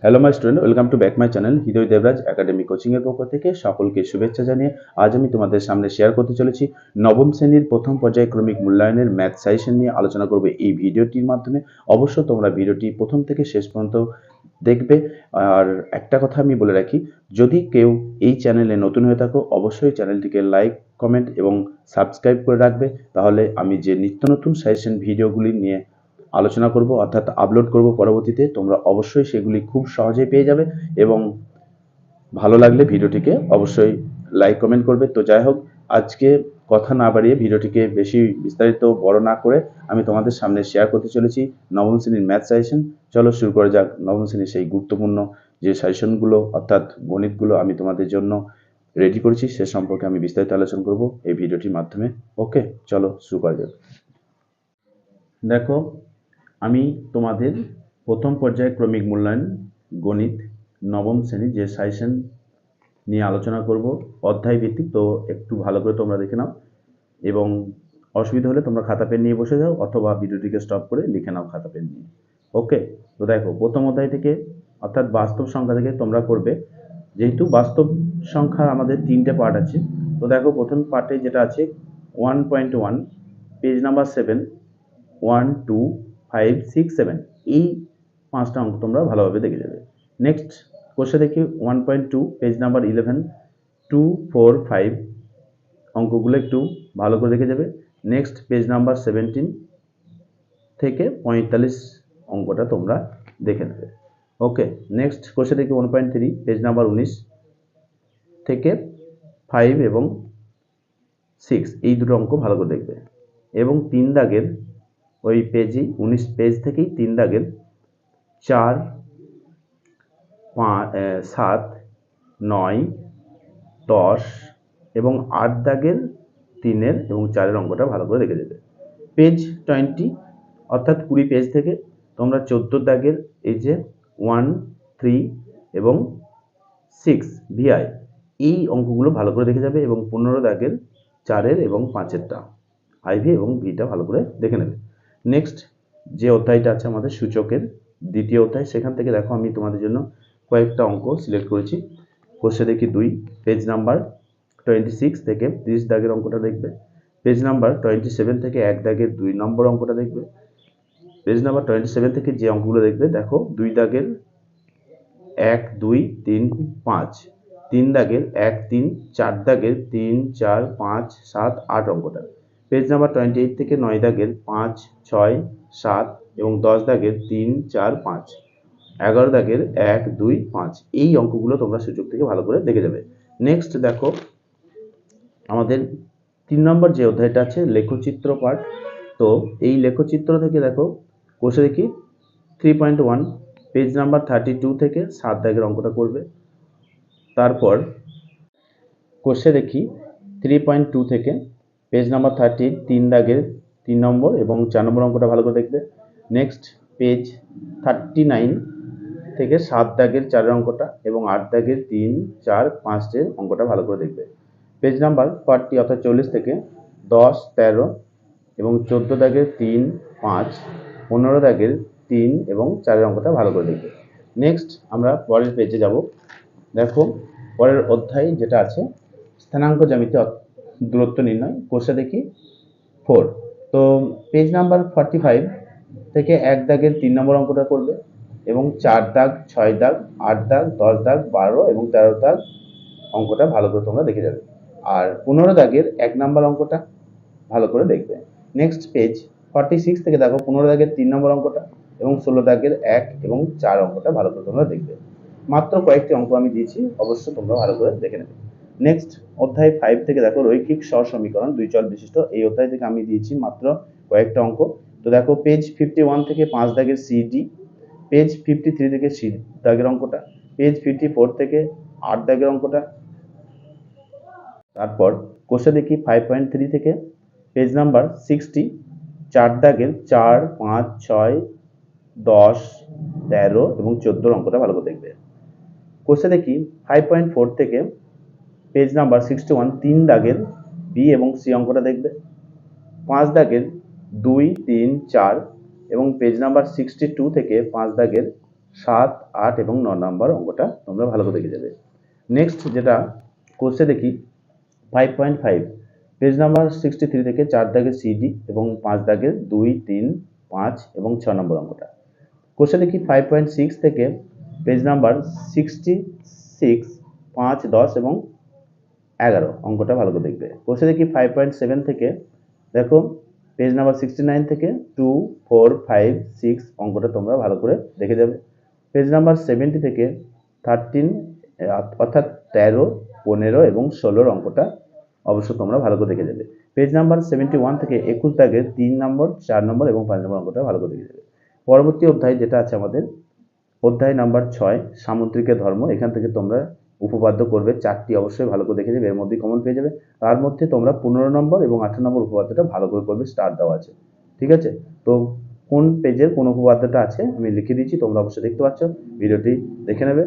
Hello my student, welcome to back my channel Hriday Debraj academy coaching এর পক্ষ থেকে সকলকে শুভেচ্ছা জানিয়ে আজ আমি তোমাদের সামনে শেয়ার করতে চলেছি নবম শ্রেণীর প্রথম পর্যায়ক্রমিক মূল্যায়নের ম্যাথ সাজেশন নিয়ে আলোচনা করব এই ভিডিওটির মাধ্যমে। অবশ্য তোমরা ভিডিওটি প্রথম থেকে শেষ পর্যন্ত দেখবে। আর একটা কথা আমি বলে রাখি, যদি কেউ এই চ্যানেলে নতুন হয়ে থাকো অবশ্যই চ্যানেলটিকে লাইক, কমেন্ট এবং সাবস্ক্রাইব করে রাখবে। তাহলে আমি যে নিত্য নতুন সাজেশন ভিডিওগুলি নিয়ে আলোচনা করব অর্থাৎ আপলোড করব পরবর্তীতে, তোমরা অবশ্যই সেগুলি খুব সহজেই পেয়ে যাবে এবং ভালো লাগলে ভিডিওটিকে অবশ্যই লাইক কমেন্ট করবে। তো যাই হোক, আজকে কথা না বাড়িয়ে ভিডিওটিকে বেশি বিস্তারিত বড় না করে আমি তোমাদের সামনে শেয়ার করতে চলেছি নবম শ্রেণীর ম্যাথ সাজেশন। চলো শুরু করা যাক নবম শ্রেণীর সেই গুরুত্বপূর্ণ যে সাজেশনগুলো অর্থাৎ গণিতগুলো আমি তোমাদের জন্য রেডি করেছি সে সম্পর্কে আমি বিস্তারিত আলোচনা করব এই ভিডিওটির মাধ্যমে। ওকে, চলো শুরু করা যাক। দেখো, আমি তোমাদের প্রথম পর্যায়ক্রমিক মূল্যায়ন গণিত নবম শ্রেণীর যে সাজেশন নিয়ে আলোচনা করব অধ্যায় ভিত্তিক, তো একটু ভালো করে তোমরা দেখে নাও এবং অসুবিধা হলে তোমরা খাতা পেন নিয়ে বসে যাও অথবা ভিডিওটিকে স্টপ করে লিখে নাও খাতা পেন নিয়ে। ওকে, তো দেখো প্রথম অধ্যায় থেকে অর্থাৎ বাস্তব সংখ্যা থেকে তোমরা করবে। যেহেতু বাস্তব সংখ্যার আমাদের তিনটে পার্ট আছে, তো দেখো প্রথম পার্টে যেটা আছে 1.1 পেজ নাম্বার 7, 1, 2, 5, 6, 7 এই পাঁচটা অঙ্ক তোমরা ভালোভাবে দেখে যাবে। নেক্সট কোশ্চেন দেখি 1.2 পেজ নাম্বার 11, 2, 4, 5 অঙ্কগুলো একটু ভালো করে দেখে যাবে। নেক্সট পেজ নাম্বার 17 থেকে 45 অঙ্কটা তোমরা দেখে নেবে। ওকে, নেক্সট কোশ্চেন দেখি 1.3 পেজ নাম্বার 19 থেকে 5 এবং 6 এই দুটো অঙ্ক ভালো করে দেখবে এবং 3 দাগের ওই পেজই 19 পেজ থেকেই 3 দাগের 4, 5, 7, 9, 10 এবং 8 দাগের 3 এবং 4 অঙ্কটা ভালো করে দেখে দেবে। পেজ 20 অর্থাৎ 20 পেজ থেকে তোমরা 14 দাগের এই যে 1, 3 এবং 6 ভিআই এই অঙ্কগুলো ভালো করে দেখে যাবে এবং 15 দাগের 4 এবং 5টা আইভি এবং ভিটা ভালো করে দেখে নেবে। নেক্সট যে অধ্যায়টা আছে আমাদের সূচকের দ্বিতীয় অধ্যায়, সেখান থেকে দেখো আমি তোমাদের জন্য কয়েকটা অঙ্ক সিলেক্ট করেছি। কোশ্চেন দেখি 2 পেজ নাম্বার 26 থেকে 30 দাগের অঙ্কটা দেখবে। পেজ নাম্বার 27 থেকে 1 দাগের 2 নম্বর অঙ্কটা দেখবে। পেজ নাম্বার 27 থেকে যে অঙ্কগুলো দেখবে দেখো 2 দাগের 1, 2, 3, 5, 3 দাগের 1, 3, 4 দাগের 3, 4, 5, 7, 8 অঙ্কটা। পেজ নাম্বার 28 থেকে 9 দাগের 5, 6, 7 এবং 10 দাগের 3, 4, 5, 11 দাগের 1, 2, 5 এই অঙ্কগুলো তোমরা সূচক থেকে ভালো করে দেখে যাবে। নেক্সট দেখো আমাদের 3 নম্বর যে অধ্যায়টা আছে লেখচিত্র পাঠ। তো এই লেখচিত্র থেকে দেখো কোষে দেখি 3.1 পেজ নাম্বার 32 থেকে 7 দাগের অঙ্কটা করবে। তারপর কোষে দেখি 3.2 থেকে পেজ নাম্বার 30 3 দাগের 3 নম্বর এবং 4 নম্বর অঙ্কটা ভালো করে দেখবে। নেক্সট পেজ 39 থেকে 7 দাগের 4 অঙ্কটা এবং 8 দাগের 3, 4, 5 অঙ্কটা ভালো করে দেখবে। পেজ নাম্বার 40 অর্থাৎ 40 থেকে 10, 13 এবং 14 দাগের 3, 5, 15 দাগের 3 এবং 4 অঙ্কটা ভালো করে দেখবে। নেক্সট আমরা পরের পেজে যাব। দেখো পরের অধ্যায় যেটা আছে স্থানাঙ্ক জ্যামিতি দূরত্ব নির্ণয়, কোষে দেখি 4। তো পেজ নাম্বার 45 থেকে 1 দাগের 3 নম্বর অঙ্কটা করবে এবং 4 দাগ, 6 দাগ, 8 দাগ, 10 দাগ, 12 এবং 13 দাগ অঙ্কটা ভালো করে তোমরা দেখে যাবে। আর 15 দাগের 1 নম্বর অঙ্কটা ভালো করে দেখবে। নেক্সট পেজ 46 থেকে দেখো 15 দাগের 3 নম্বর অঙ্কটা এবং 16 দাগের 1 এবং 4 অঙ্কটা ভালো করে তোমরা দেখবে। মাত্র কয়েকটি অঙ্ক আমি দিয়েছি, অবশ্য তোমরা ভালো করে দেখে নেবে। নেক্সট অধ্যায় 5 থেকে দেখো রৈখিক সহসমীকরণ 2 চল বিশিষ্ট, এই অধ্যায় থেকে আমি দিয়েছি মাত্র কয়েকটা অঙ্ক। তো দেখো পেজ 51 থেকে 5 দাগের সিডি, পেজ 53 থেকে 6 দাগের অঙ্কটা, পেজ 54 থেকে 8 দাগের অঙ্কটা। তারপর কোষে দেখি 5.3 থেকে পেজ নাম্বার 60 4 দাগের 4, 5, 6, 10, 13 এবং 14 অঙ্কটা ভালো করে দেখবে। কোষে দেখি 5.4 থেকে পেজ নাম্বার 61 3 দাগের বি এবং সি অঙ্কটা দেখবে। 5 দাগের 2, 3, 4 এবং পেজ নাম্বার 62 থেকে 5 দাগের 7, 8 এবং 9 নম্বর অঙ্কটা তোমরা ভালো করে দেখে যাবে। নেক্সট যেটা কোর্সে দেখি 5.5 পেজ নাম্বার 63 থেকে 4 দাগের সিডি এবং 5 দাগের 2, 3, 5 এবং 6 নম্বর অঙ্কটা। কোর্সে দেখি 5.6 থেকে পেজ নাম্বার 66, 5, 10 এবং 11 অঙ্কটা ভালো করে দেখবে। কোর্সে দেখি 5.7 থেকে দেখো পেজ নাম্বার 69 থেকে 2, 4, 5, 6 অঙ্কটা তোমরা ভালো করে দেখে যাবে। পেজ নাম্বার 70 থেকে 13 অর্থাৎ 13, 15 এবং 16 অঙ্কটা অবশ্যই তোমরা ভালো করে দেখে যাবে। পেজ নাম্বার 71 থেকে 21 দাগের 3 নম্বর, 4 নম্বর এবং 5 নম্বর অঙ্কটা ভালো করে দেখে যাবে। পরবর্তী অধ্যায় যেটা আছে আমাদের অধ্যায় নাম্বার 6 সামুদ্রিকের ধর্ম। এখান থেকে তোমরা উপপাদ্য করবে 4টি, অবশ্যই ভালো করে দেখে যাবে, এর মধ্যেই কমন পেয়ে যাবে। তার মধ্যে তোমরা 15 নম্বর এবং 18 নম্বর উপপাদ্যটা ভালো করে করবে, স্টার দেওয়া আছে, ঠিক আছে? তো কোন পেজের কোন উপপাদ্যটা আছে আমি লিখে দিচ্ছি, তোমরা অবশ্যই দেখতে পাচ্ছ, ভিডিওটি দেখে নেবে।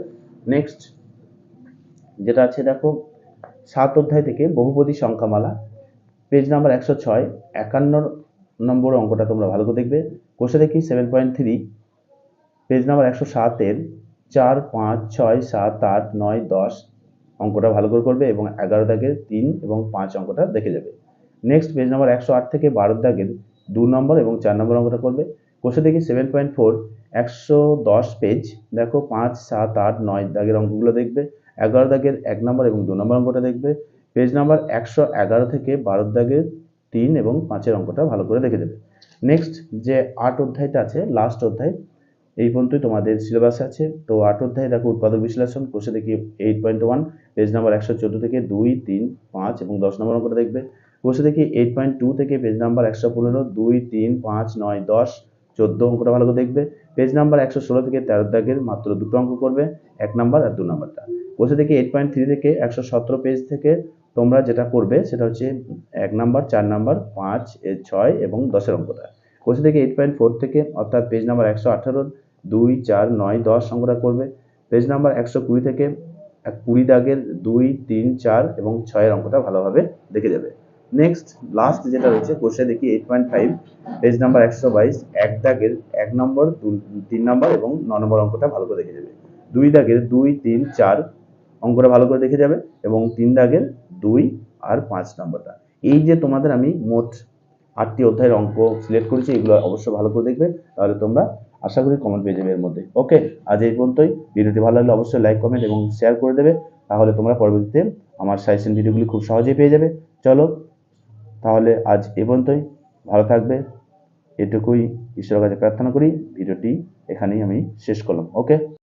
নেক্সট যেটা আছে দেখো 7 অধ্যায় থেকে বহুপদী সংখ্যামালা, পেজ নাম্বার 106 51 নম্বর অঙ্কটা তোমরা ভালো করে দেখবে। কোষে দেখি 7.3 পেজ নাম্বার 107 এর 4, 5, 6, 7, 8, 9, 10 অঙ্কটা ভালো করে করবে এবং 11 দাগের 3 এবং 5 অঙ্কটা দেখে যাবে। নেক্সট পেজ নাম্বার 108 থেকে 12 দাগের 2 নম্বর এবং 4 নম্বর অঙ্কটা করবে। কোষে দেখি 7.4 110 পেজ, দেখো 5, 7, 8, 9 দাগের অঙ্কগুলো দেখবে, 11 দাগের 1 নম্বর এবং 2 নম্বর অঙ্কটা দেখবে। পেজ নাম্বার 111 থেকে 12 দাগের 3 এবং 5 অঙ্কটা ভালো করে দেখে দেবে। নেক্সট যে 8 অধ্যায়টা আছে, লাস্ট অধ্যায়, এই পর্যন্তই তোমাদের সিলেবাস আছে। তো 8 অধ্যায়ে দেখো উৎপাদক বিশ্লেষণ, কোষে দেখি 8.1 পেজ নাম্বার 114 থেকে 2, 3, 5 এবং 10 নম্বর অঙ্কটা দেখবে। কোষে দেখি 8.2 থেকে পেজ নাম্বার 115 2, 3, 5, 9, 10, 14 অঙ্কটা ভালো করে দেখবে। পেজ নাম্বার 116 থেকে 13 দাগের মাত্র দুটো অঙ্ক করবে, 1 নাম্বার আর 2 নাম্বারটা। কোষে দেখি 8.3 থেকে 117 পেজ থেকে তোমরা যেটা করবে সেটা হচ্ছে 1 নাম্বার, 4 নাম্বার, 5, 6 এবং 10 অঙ্কটা। কোষে দেখি 8.4 থেকে অর্থাৎ পেজ নাম্বার 118 2, 4, 9, 10 অঙ্কটা করবে। পেজ নাম্বার 120 থেকে 20 দাগের 2, 3, 4 এবং 6 অঙ্কটা ভালোভাবে দেখে যাবে। নেক্সট লাস্ট যেটা রয়েছে কোষে দেখি 8.5 পেজ নাম্বার 122 1 দাগের 1 নম্বর, 3 নম্বর এবং 9 নম্বর অঙ্কটা ভালো করে দেখে যাবে। 2 দাগের 2, 3, 4 অঙ্কটা ভালো করে দেখে যাবে এবং 3 দাগের 2 আর 5 নম্বরটা। এই যে তোমাদের আমি মোট 8টি অধ্যায়ের অঙ্ক সিলেক্ট করেছি, এগুলো অবশ্যই ভালো করে দেখবে, তাহলে তোমরা আশা করি কমেন্ট পেয়ে যাবে এর মধ্যে। ওকে, আজ এই পর্যন্তই। ভিডিওটি ভালো লাগলে অবশ্যই লাইক, কমেন্ট এবং শেয়ার করে দেবে, তাহলে তোমরা পরবর্তীতে আমার সাজেশন ভিডিওগুলি খুব সহজেই পেয়ে যাবে। চলো তাহলে আজ এই পর্যন্তই, ভালো থাকবে, এটুকুই ঈশ্বরের কাছে প্রার্থনা করি। ভিডিওটি এখানেই আমি শেষ করলাম। ওকে।